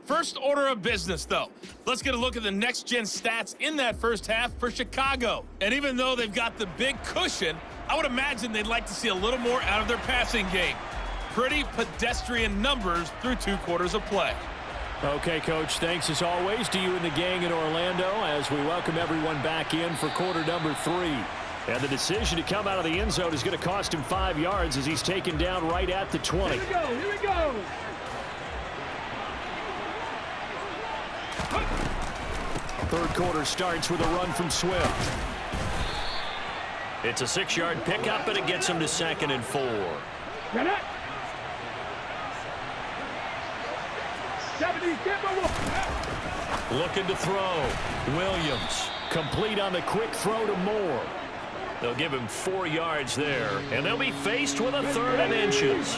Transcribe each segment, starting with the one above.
First order of business, though. Let's get a look at the next-gen stats in that first half for Chicago. And even though they've got the big cushion, I would imagine they'd like to see a little more out of their passing game. Pretty pedestrian numbers through 2 quarters of play. Okay, Coach, thanks as always to you and the gang in Orlando as we welcome everyone back in for quarter number 3. And the decision to come out of the end zone is going to cost him 5 yards as he's taken down right at the 20. Here we go, here we go. Third quarter starts with a run from Swift. It's a 6-yard pickup, and it gets him to 2nd and 4. Get it. 70, Looking to throw. Williams complete on the quick throw to Moore. They'll give him 4 yards there, and they'll be faced with a 3rd and inches.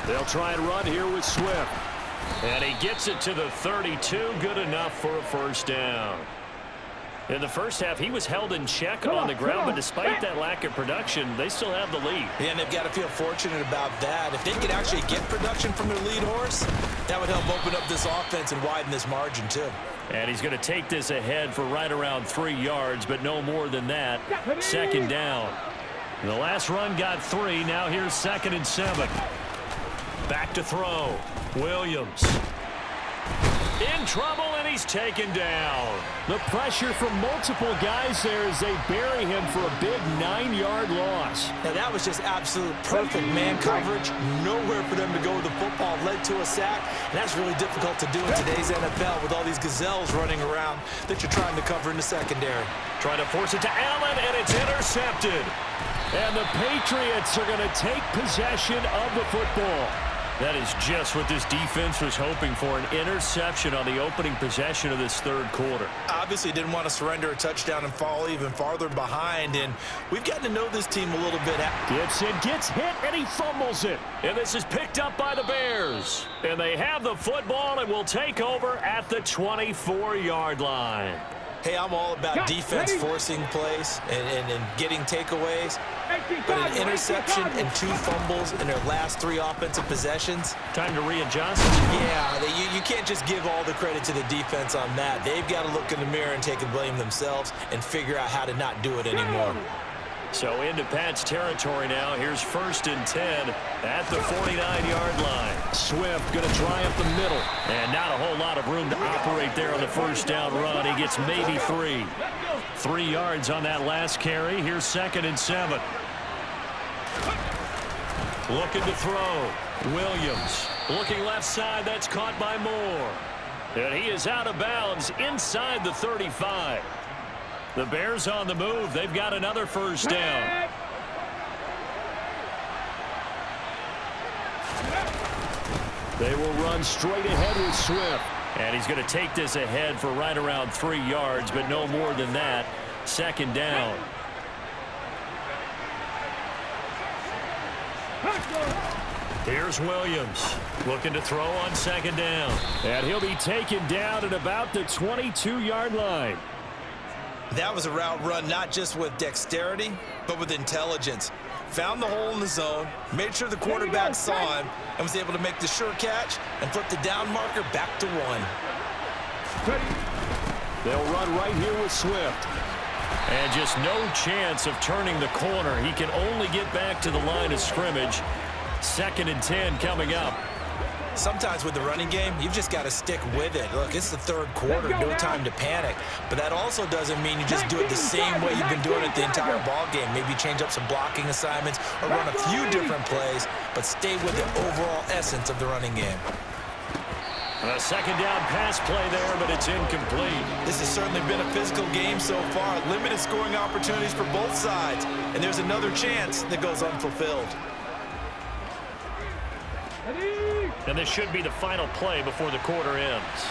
They'll try and run here with Swift. And he gets it to the 32, good enough for a first down. In the first half, he was held in check on the ground, but despite that lack of production, they still have the lead. Yeah, and they've got to feel fortunate about that. If they could actually get production from their lead horse, that would help open up this offense and widen this margin, too. And he's going to take this ahead for right around 3 yards, but no more than that. 2nd down. The last run got 3. Now here's 2nd and 7. Back to throw. Williams. In trouble, and he's taken down. The pressure from multiple guys there as they bury him for a big 9-yard loss. Now, that was just absolute perfect man coverage. Nowhere for them to go with the football. Led to a sack, and that's really difficult to do in today's NFL with all these gazelles running around that you're trying to cover in the secondary. Trying to force it to Allen, and it's intercepted. And the Patriots are going to take possession of the football. That is just what this defense was hoping for, an interception on the opening possession of this third quarter. Obviously didn't want to surrender a touchdown and fall even farther behind, and we've gotten to know this team a little bit. Gibson gets hit, and he fumbles it. And this is picked up by the Bears. And they have the football and will take over at the 24-yard line. Hey, I'm all about defense forcing plays and getting takeaways. But an interception and 2 fumbles in their last 3 offensive possessions. Time to readjust. Yeah, you can't just give all the credit to the defense on that. They've got to look in the mirror and take the blame themselves and figure out how to not do it anymore. So into Pat's territory now. Here's 1st and 10 at the 49-yard line. Swift going to try up the middle. And not a whole lot of room to operate there on the first down run. He gets maybe 3. 3 yards on that last carry. Here's 2nd and 7. Looking to throw. Williams looking left side. That's caught by Moore. And he is out of bounds inside the 35. The Bears on the move. They've got another first down. They will run straight ahead with Swift. And he's going to take this ahead for right around 3 yards, but no more than that. 2nd down. Here's Williams looking to throw on 2nd down. And he'll be taken down at about the 22-yard line. That was a route run not just with dexterity, but with intelligence. Found the hole in the zone, made sure the quarterback saw him, and was able to make the sure catch and flip the down marker back to 1. They'll run right here with Swift. And just no chance of turning the corner. He can only get back to the line of scrimmage. 2nd and 10 coming up. Sometimes with the running game, you've just got to stick with it. Look, it's the third quarter, no time to panic. But that also doesn't mean you just do it the same way you've been doing it the entire ball game. Maybe change up some blocking assignments or run a few different plays, but stay with the overall essence of the running game. A 2nd down pass play there, but it's incomplete. This has certainly been a physical game so far. Limited scoring opportunities for both sides. And there's another chance that goes unfulfilled. And this should be the final play before the quarter ends.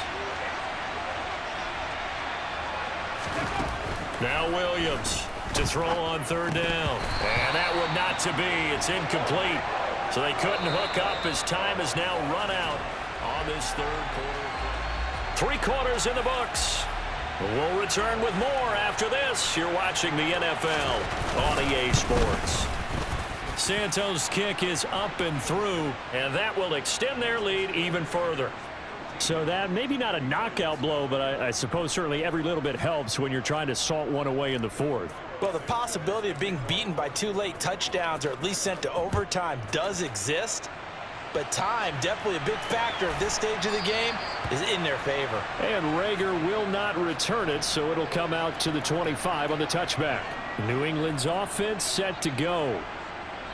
Now Williams to throw on 3rd down. And that one not to be. It's incomplete. So they couldn't hook up as time has now run out on this third quarter. 3 quarters in the books. We'll return with more after this. You're watching the NFL on EA Sports. Santos' kick is up and through, and that will extend their lead even further. So that maybe not a knockout blow, but I suppose certainly every little bit helps when you're trying to salt one away in the fourth. Well, the possibility of being beaten by 2 late touchdowns or at least sent to overtime does exist. But time, definitely a big factor at this stage of the game, is in their favor. And Rager will not return it, so it'll come out to the 25 on the touchback. New England's offense set to go.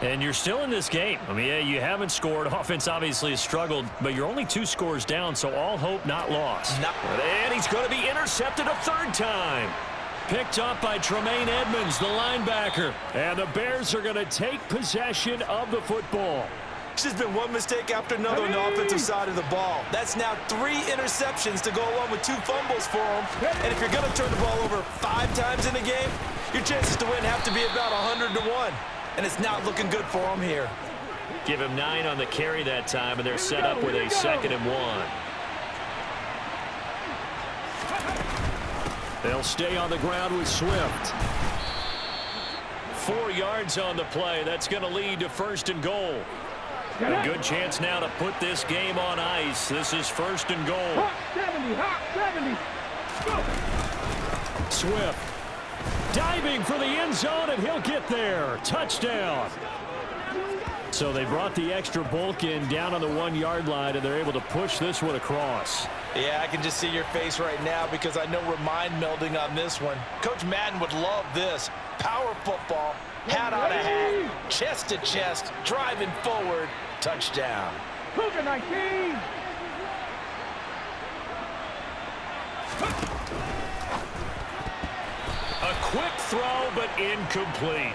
And you're still in this game. I mean, yeah, you haven't scored. Offense obviously has struggled, but you're only 2 scores down, so all hope not lost. And he's going to be intercepted a 3rd time. Picked up by Tremaine Edmonds, the linebacker. And the Bears are going to take possession of the football. It's just been one mistake after another on the offensive side of the ball. That's now 3 interceptions to go along with 2 fumbles for him. And if you're going to turn the ball over 5 times in a game, your chances to win have to be about 100-1. And it's not looking good for him here. Give him 9 on the carry that time, and they're set up with a 2nd and 1. They'll stay on the ground with Swift. 4 yards on the play. That's going to lead to 1st and goal. A good chance now to put this game on ice. This is 1st and goal. Hot 70, Swift diving for the end zone, and he'll get there. Touchdown. So they brought the extra bulk in down on the 1-yard line, and they're able to push this one across. Yeah, I can just see your face right now because I know we're mind melding on this one. Coach Madden would love this. Power football, hat on a hat, chest to chest, driving forward, touchdown. Cougar 19. A quick throw, but incomplete.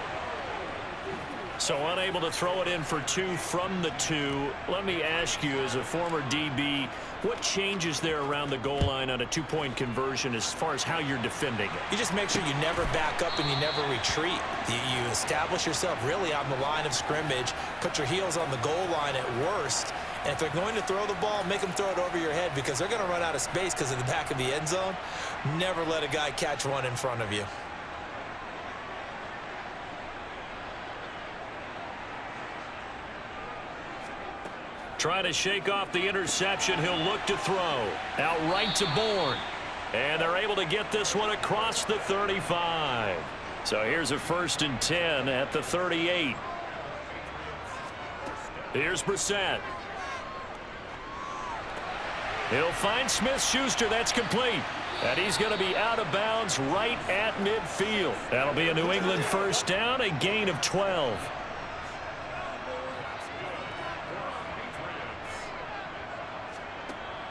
So unable to throw it in for 2 from the 2. Let me ask you, as a former DB, what changes there around the goal line on a 2-point conversion as far as how you're defending it? You just make sure you never back up and you never retreat. You establish yourself really on the line of scrimmage, put your heels on the goal line at worst, and if they're going to throw the ball, make them throw it over your head because they're going to run out of space because of the back of the end zone. Never let a guy catch one in front of you. Trying to shake off the interception. He'll look to throw. Out right to Bourne. And they're able to get this one across the 35. So here's a 1st and 10 at the 38. Here's Brissett. He'll find Smith-Schuster. That's complete. And he's going to be out of bounds right at midfield. That'll be a New England 1st down, a gain of 12.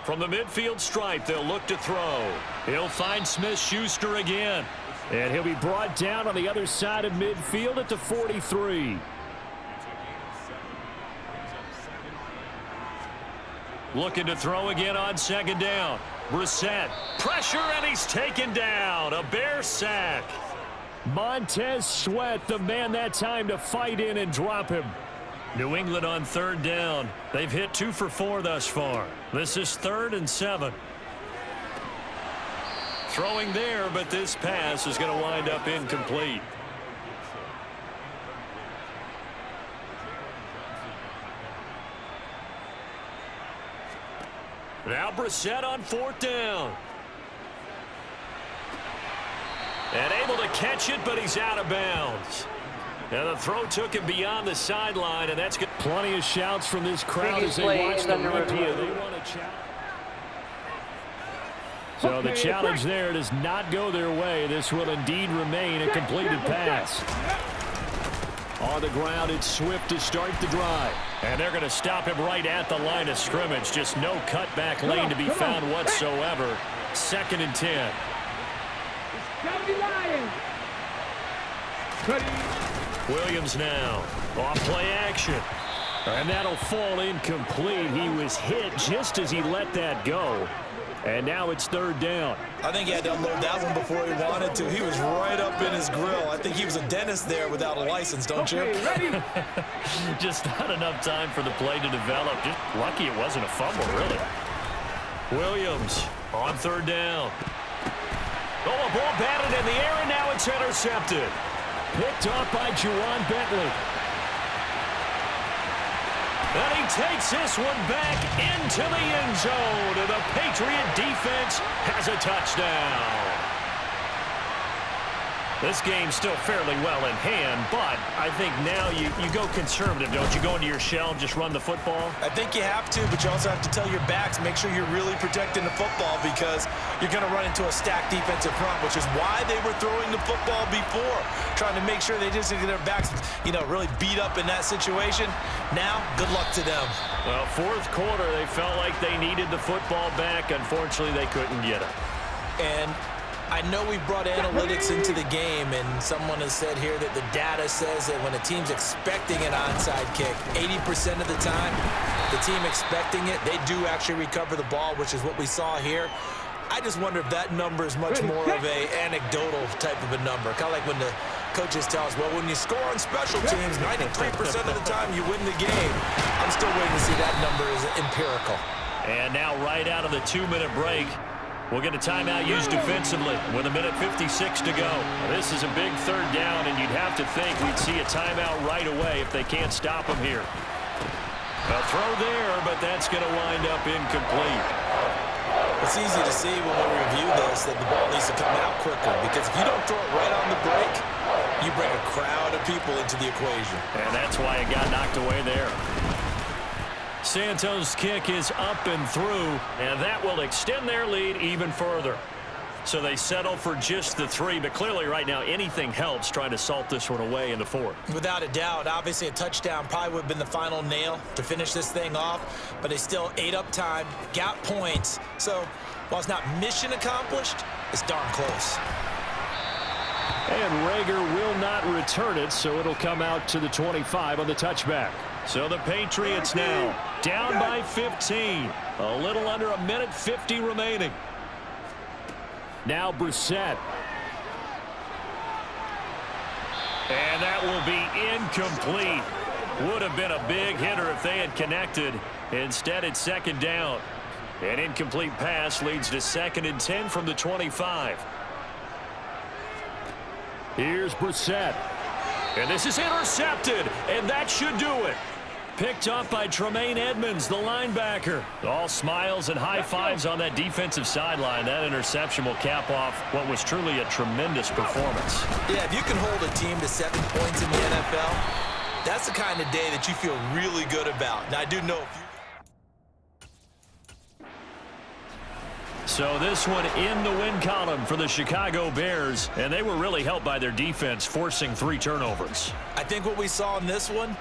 From the midfield stripe, they'll look to throw. He'll find Smith-Schuster again. And he'll be brought down on the other side of midfield at the 43. Looking to throw again on 2nd down. Brissett. Pressure, and he's taken down. A Bear sack. Montez Sweat, the man that time to fight in and drop him. New England on 3rd down. They've hit 2 for 4 thus far. This is 3rd and 7. Throwing there, but this pass is going to wind up incomplete. Now Brissett on 4th down. And able to catch it, but he's out of bounds. And the throw took him beyond the sideline, and that's good. Plenty of shouts from this crowd as they watch the review. They want to challenge. So the challenge there does not go their way. This will indeed remain a completed pass. On the ground, it's Swift to start the drive. And they're going to stop him right at the line of scrimmage. Just no cutback lane to be found whatsoever. 2nd and 10. Williams now. Off play action. And that'll fall incomplete. He was hit just as he let that go. And now it's 3rd down. I think he had to unload that one before he wanted to. He was right up in his grill. I think he was a dentist there without a license, don't you? Just not enough time for the play to develop. Just lucky it wasn't a fumble, really. Williams on 3rd down. Oh, a ball batted in the air, and now it's intercepted. Picked up by Juwan Bentley. And he takes this one back into the end zone. And the Patriot defense has a touchdown. This game's still fairly well in hand, but I think now you go conservative, don't you? Go into your shell and just run the football? I think you have to, but you also have to tell your backs, make sure you're really protecting the football because you're going to run into a stacked defensive front, which is why they were throwing the football before, trying to make sure they just get their backs, really beat up in that situation. Now, good luck to them. Well, fourth quarter, they felt like they needed the football back. Unfortunately, they couldn't get it. And I know we've brought analytics into the game, and someone has said here that the data says that when a team's expecting an onside kick, 80% of the time, the team expecting it, they do actually recover the ball, which is what we saw here. I just wonder if that number is much more of a anecdotal type of a number. Kind of like when the coaches tell us, well, when you score on special teams, 93% of the time you win the game. I'm still waiting to see that number is empirical. And now right out of the 2-minute break, we'll get a timeout used defensively with 1:56 to go. This is a big third down, and you'd have to think we'd see a timeout right away if they can't stop him here. A throw there, but that's going to wind up incomplete. It's easy to see when we review this that the ball needs to come out quicker because if you don't throw it right on the break, you bring a crowd of people into the equation. And that's why it got knocked away there. Santos' kick is up and through, and that will extend their lead even further. So they settle for just the 3, but clearly right now anything helps trying to salt this one away in the 4th. Without a doubt, obviously a touchdown probably would have been the final nail to finish this thing off, but they still ate up time, got points. So while it's not mission accomplished, it's darn close. And Rager will not return it, so it'll come out to the 25 on the touchback. So the Patriots now down by 15. A little under 1:50 remaining. Now Brissett. And that will be incomplete. Would have been a big hitter if they had connected. Instead, it's second down. An incomplete pass leads to 2nd and 10 from the 25. Here's Brissett. And this is intercepted, and that should do it. Picked up by Tremaine Edmonds, the linebacker. All smiles and high fives on that defensive sideline. That interception will cap off what was truly a tremendous performance. Yeah, if you can hold a team to 7 points in the NFL, that's the kind of day that you feel really good about. Now, I do know if you... So this one in the win column for the Chicago Bears, and they were really helped by their defense, forcing 3 turnovers. I think what we saw in this one,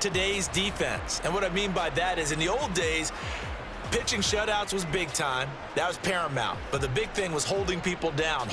today's defense. And what I mean by that is in the old days, pitching shutouts was big time. That was paramount. But the big thing was holding people down,